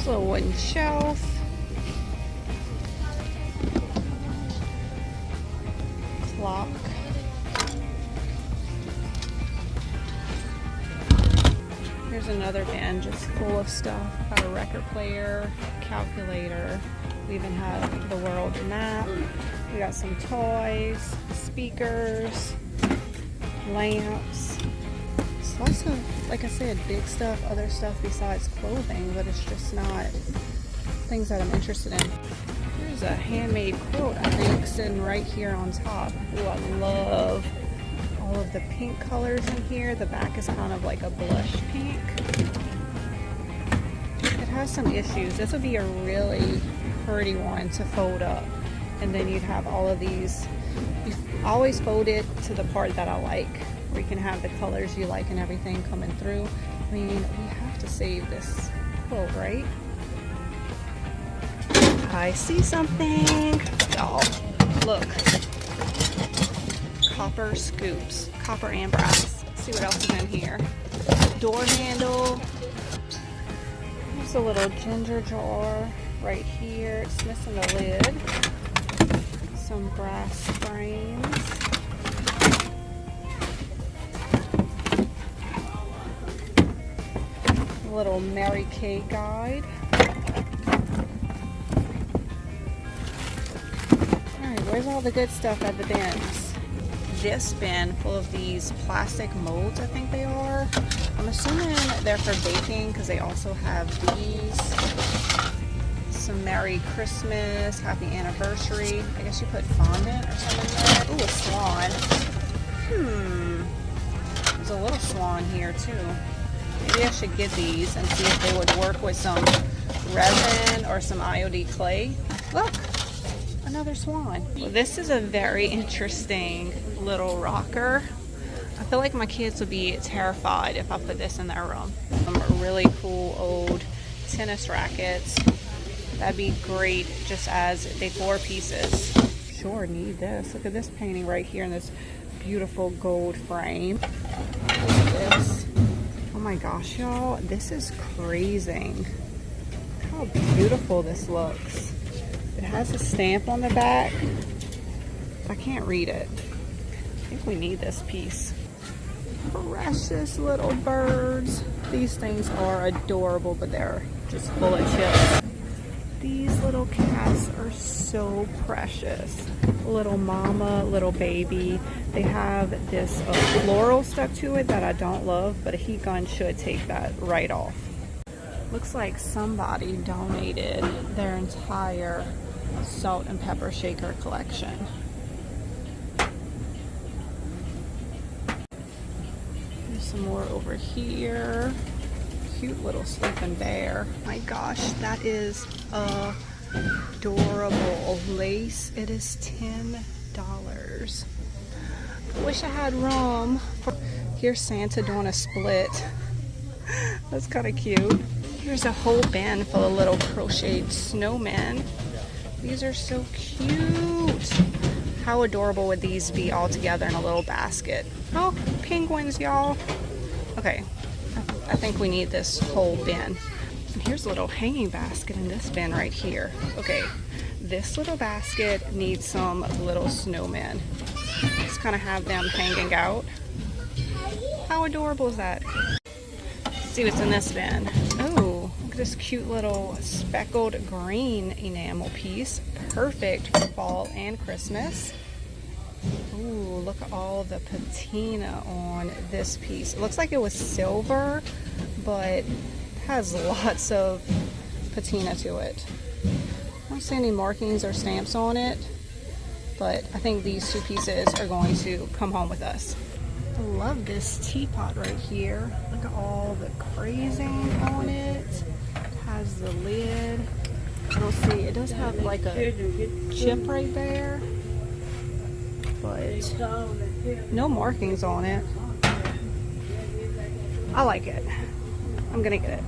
This little wooden shelf. Clock. Here's another bin just full of stuff. Got a record player, calculator. We even have the world map. We got some toys, speakers, lamps. It's lots of, like I said, big stuff, other stuff besides clothing, but it's just not things that I'm interested in. There's a handmade quilt, I think, sitting right here on top. Ooh, I love all of the pink colors in here. The back is kind of like a blush pink. It has some issues. This would be a really pretty one to fold up, and then you'd have all of these. You always fold it to the part that I like, where you can have the colors you like and everything coming through. I mean, we have to save this quilt, right? I see something. Oh, look. Copper scoops, copper and brass. Let's see what else is in here. Door handle. There's a little ginger jar right here. It's missing the lid. Some brass frames. A little Mary Kay guide. Alright, where's all the good stuff at the bins? This bin full of these plastic molds, I think they are. I'm assuming they're for baking because they also have these. Some Merry Christmas, Happy Anniversary. I guess you put fondant or something in there. Ooh, a swan. There's a little swan here too. Maybe I should get these and see if they would work with some resin or some IOD clay. Look! Another swan. Well, this is a very interesting little rocker. I feel like my kids would be terrified if I put this in their room. Some really cool old tennis rackets. That'd be great just as decor pieces. Sure need this. Look at this painting right here in this beautiful gold frame. Look at this. Oh my gosh, y'all. This is crazy. Look how beautiful this looks. It has a stamp on the back. I can't read it. I think we need this piece. Precious little birds. These things are adorable, but they're just full of chips. These little cats are so precious. Little mama, little baby. They have this floral stuck to it that I don't love, but a heat gun should take that right off. Looks like somebody donated their entire salt and pepper shaker collection. There's some more over here. Cute little sleeping bear. My gosh, that is adorable. Lace. It is $10. I wish I had room. Here's Santa doing a split. That's kind of cute. Here's a whole bin full of little crocheted snowmen. These are so cute. How adorable would these be all together in a little basket? Oh, penguins, y'all. Okay, I think we need this whole bin. And here's a little hanging basket in this bin right here. Okay, this little basket needs some little snowmen. Just kind of have them hanging out. How adorable is that? Let's see what's in this bin. Oh, look at this cute little speckled green enamel piece. Perfect for fall and Christmas. Ooh, look at all the patina on this piece. It looks like it was silver, but has lots of patina to it. I don't see any markings or stamps on it, but I think these two pieces are going to come home with us. I love this teapot right here. Look at all the crazing on it. It has the lid. I don't see, it does have like a chip right there, but no markings on it. I like it. I'm gonna get it.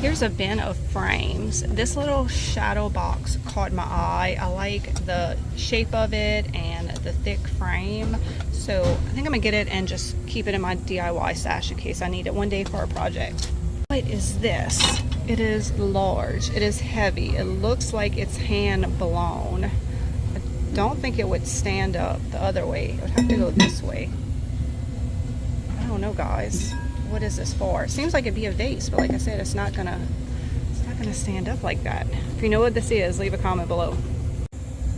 Here's a bin of frames. This little shadow box caught my eye. I like the shape of it and the thick frame. So I think I'm gonna get it and just keep it in my DIY stash in case I need it one day for a project. What is this? It is large. It is heavy. It looks like it's hand blown. I don't think it would stand up the other way. It would have to go this way. I don't know, guys. What is this for? It seems like it'd be a vase, but like I said, it's not gonna stand up like that. If you know what this is, leave a comment below.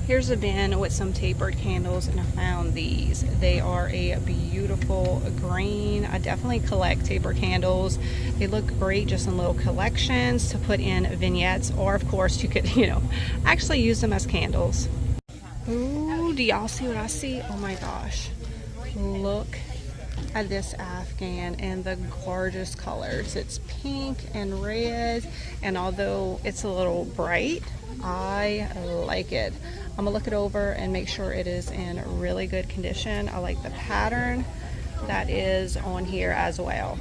Here's a bin with some tapered candles, and I found these. They are a beautiful green. I definitely collect taper candles. They look great just in little collections to put in vignettes, or of course you could, actually use them as candles. Ooh, do y'all see what I see? Oh my gosh. Look at this Afghan and the gorgeous colors. It's pink and red, and although it's a little bright, I like it. I'm gonna look it over and make sure it is in really good condition. I like the pattern that is on here as well.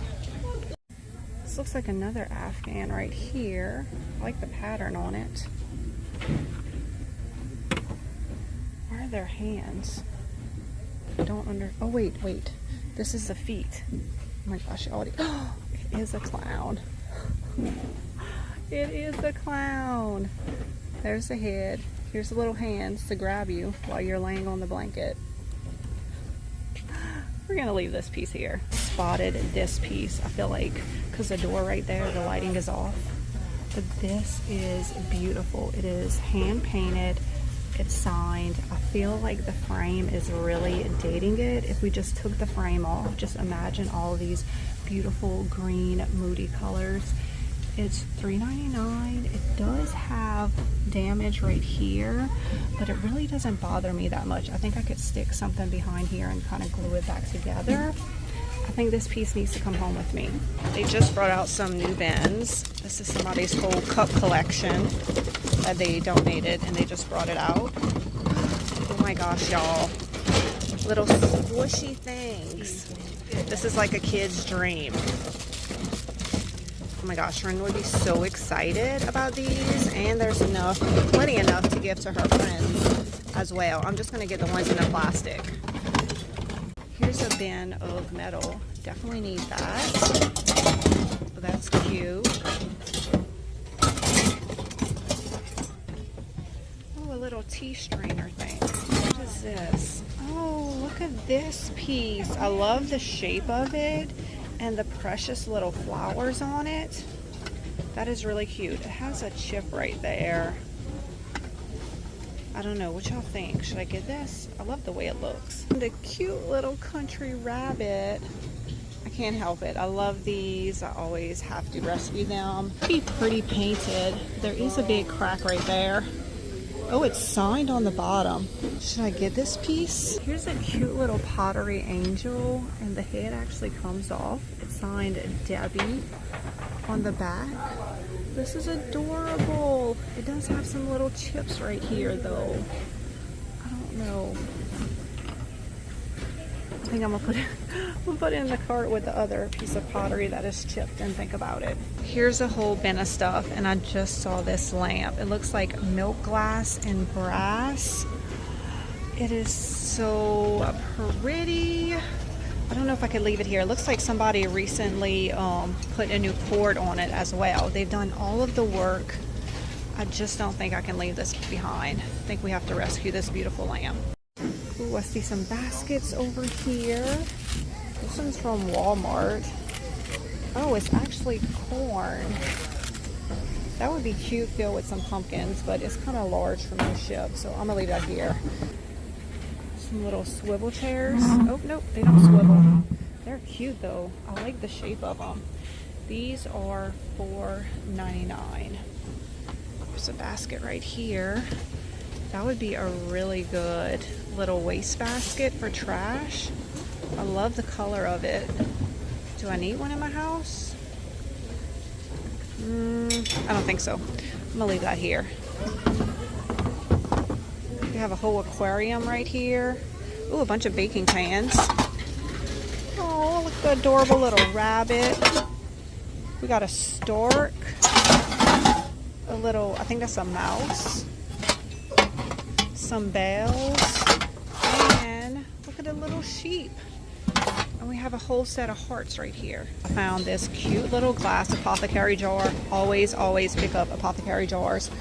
This looks like another Afghan right here. I like the pattern on it. Where are their hands? Oh wait. This is the feet. Oh my gosh, it is a clown. It is a clown. There's the head. Here's the little hands to grab you while you're laying on the blanket. We're gonna leave this piece here. Spotted this piece. I feel like because the door right there, the lighting is off. But this is beautiful. It is hand painted. It's signed. I feel like the frame is really dating it. If we just took the frame off, just imagine all of these beautiful green moody colors. It's $3.99. It does have damage right here, but it really doesn't bother me that much. I think I could stick something behind here and kind of glue it back together. I think this piece needs to come home with me. They just brought out some new bins. This is somebody's whole cup collection that they donated, and they just brought it out. Oh my gosh, y'all. Little squishy things. This is like a kid's dream. Oh my gosh, Ren would be so excited about these, and there's plenty enough to give to her friends as well. I'm just gonna get the ones in the plastic. Here's a bin of metal. Definitely need that. Oh, that's cute. Oh, a little tea strainer thing. What is this? Oh, look at this piece. I love the shape of it and the precious little flowers on it. That is really cute. It has a chip right there. I don't know, what y'all think? Should I get this? I love the way it looks. The cute little country rabbit. I can't help it. I love these. I always have to rescue them. Be pretty painted. There is a big crack right there. Oh, it's signed on the bottom. Should I get this piece? Here's a cute little pottery angel, and the head actually comes off. It's signed Debbie on the back. This is adorable. It does have some little chips right here though. I don't know. I think I'm gonna put it in the cart with the other piece of pottery that is chipped and think about it. Here's a whole bin of stuff, and I just saw this lamp. It looks like milk glass and brass. It is so pretty. I don't know if I could leave it here. It looks like somebody recently put a new cord on it as well. They've done all of the work. I just don't think I can leave this behind. I think we have to rescue this beautiful lamp. Ooh, I see some baskets over here. This one's from Walmart. Oh, it's actually corn. That would be cute filled with some pumpkins, but it's kind of large for me to ship, so I'm gonna leave that here. Some little swivel chairs. Oh, nope, they don't swivel. They're cute though. I like the shape of them. These are $4.99. There's a basket right here. That would be a really good little waste basket for trash. I love the color of it. Do I need one in my house? I don't think so. I'm gonna leave that here. We have a whole aquarium right here. Ooh, a bunch of baking pans. Oh, look at the adorable little rabbit. We got a stork. A little, I think that's a mouse. Some bells. And look at the little sheep. And we have a whole set of hearts right here. I found this cute little glass apothecary jar. Always pick up apothecary jars.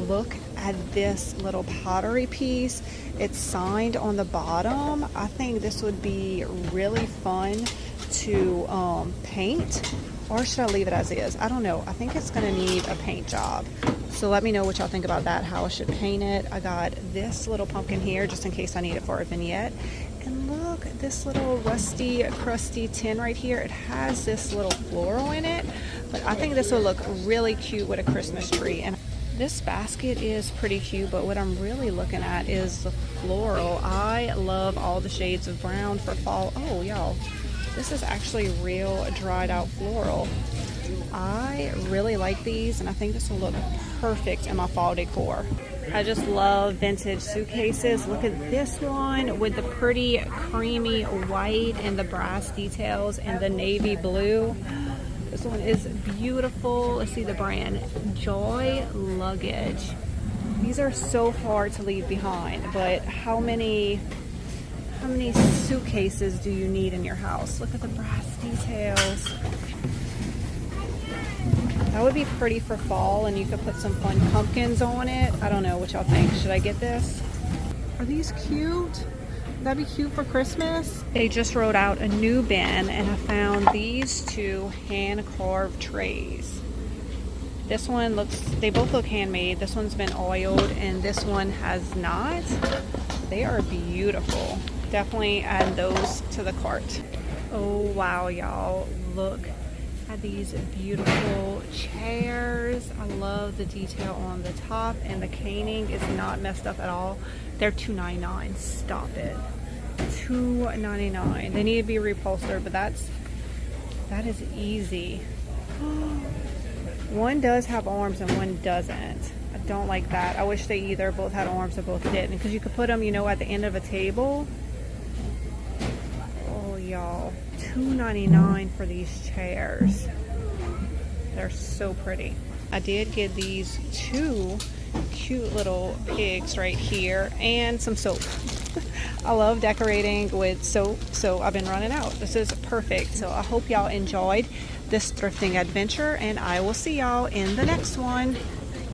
Look at this little pottery piece. It's signed on the bottom. I think this would be really fun to paint, or should I leave it as is? I don't know. I think it's gonna need a paint job. So let me know what y'all think about that, how I should paint it. I got this little pumpkin here just in case I need it for a vignette. And look, this little rusty, crusty tin right here. It has this little floral in it, but I think this will look really cute with a Christmas tree. And this basket is pretty cute, but what I'm really looking at is the floral. I love all the shades of brown for fall. Oh, y'all, this is actually real dried out floral. I really like these, and I think this will look perfect in my fall decor. I just love vintage suitcases. Look at this one with the pretty creamy white and the brass details and the navy blue. This one is beautiful. Let's see the brand. Joy Luggage. These are so hard to leave behind, but how many suitcases do you need in your house? Look at the brass details. That would be pretty for fall, and you could put some fun pumpkins on it. I don't know what y'all think. Should I get this? Are these cute? That'd be cute for Christmas. They just wrote out a new bin, and I found these two hand-carved trays. This one looks, they both look handmade. This one's been oiled, and this one has not. They are beautiful. Definitely add those to the cart. Oh, wow, y'all. Look at these beautiful chairs. I love the detail on the top, and the caning is not messed up at all. They're $2.99. Stop it. $2.99. They need to be reupholstered, but that is easy. One does have arms and one doesn't. I don't like that. I wish they either both had arms or both didn't, because you could put them, you know, at the end of a table. Oh, y'all. $2.99 for these chairs. They're so pretty. I did get these two cute little pigs right here and some soap. I love decorating with soap, so I've been running out. This is perfect. So I hope y'all enjoyed this thrifting adventure, and I will see y'all in the next one.